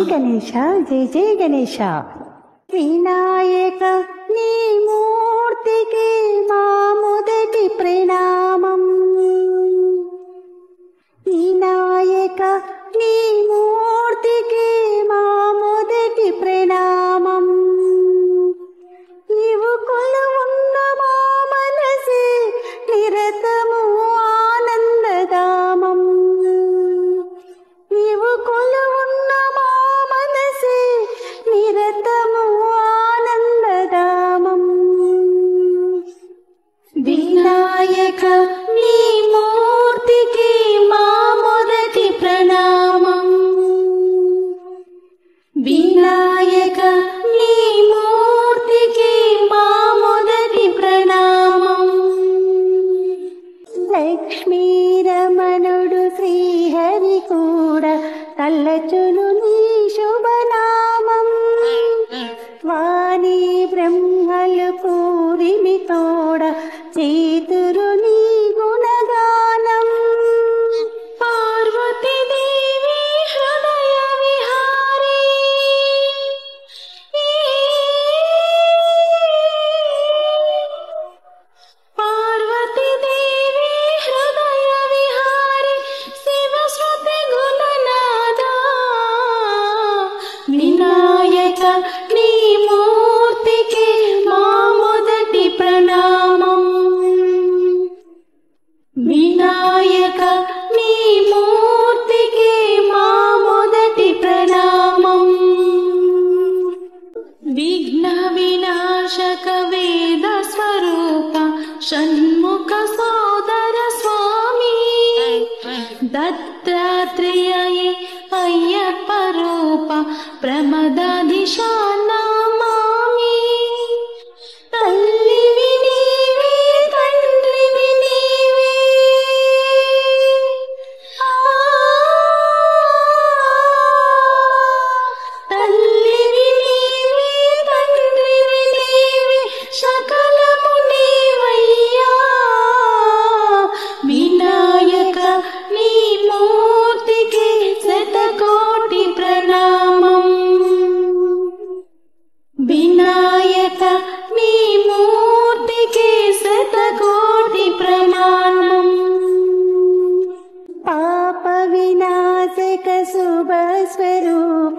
గణేశ జయ జయ గణేశ. వినాయక నీ మూర్తికి మా మొదటి ప్రణామం. వినాయక నీ మూర్తికి మా మొదటి ప్రణామం. నీవు కొలువున్న మా మనసే నిరతము ఆనందధామం. నీవు కొలువున్న మా మనసే నిరతము ఆనందధామం. వినాయక నీ మూర్తికి మా మొదటి ప్రణామం. వినాయక నీ మూర్తికి మా మొదటి ప్రణామం. లక్ష్మీరమణుడు శ్రీహరి కూడా తల్లచును నీ శుభనామం. వాణి బ్రహ్మలు పూరిమి తోడ చేతురు నీ గుణగానం. పార్వతీ దేవి హృదయ విహారీ పార్వతీ దేవి హృదయ విహారీ శివ శృతి గుణనాదా. వినాయక నీ మూర్తికి మా మొదటి ప్రణామం. వినాయక నీ మూర్తికి మా మొదటి ప్రణామం. విఘ్న వినాశక వేద స్వరూప షణ్ముఖ సోదర స్వామి. దత్తాత్రేయ అయ్యప్ప రూప ప్రమదాదిశా నమామి. తల్లివి నీవే తండ్రివి నీవే తల్లివి నీవే తండ్రివి నీవే సకలము నీవయ్యా. వినాయక నీ మూర్తికి శతకోటి ప్రణామం. వినాయక నీ మూర్తికి శతకోటి ప్రణామం. పాప వినాశక శుభ స్వరూప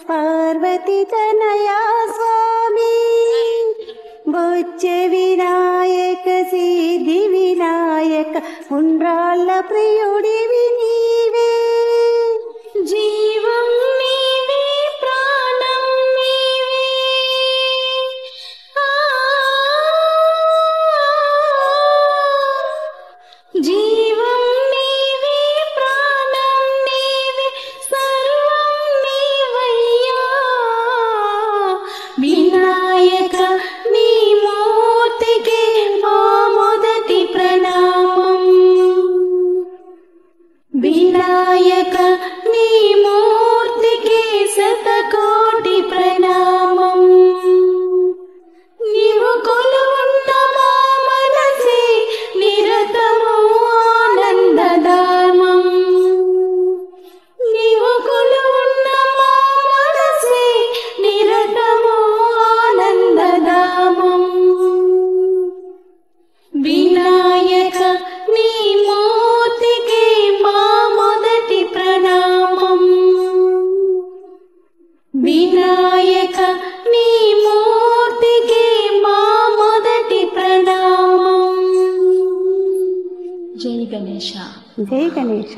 పార్వతీ తనయా స్వామి. బొచ్చ వినాయక సిద్ధి వినాయక ఉండ్రాళ్ళ ప్రియుడివి నీవే. జీవం నీవే ప్రాణం నీవే జీవం నీవే ప్రాణం నీవే సర్వం నీవయ్యా. వినాయక నీ మూర్తికి మా మొదటి ప్రణామం. వినాయక నీ మూర్తికి శతకోటి ప్రణామం. నీవు కొలువున్న మా మనసే నిరతము ఆనందధామం. నీవు కొలువున్న మా మనసే నిరతము ఆనందధామం. వినాయక నీ మూర్తికి మా మొదటి ప్రణామం. వినాయక నీ మూర్తికి మా మొదటి ప్రణామం. జై గణేశ. జై గణేశ.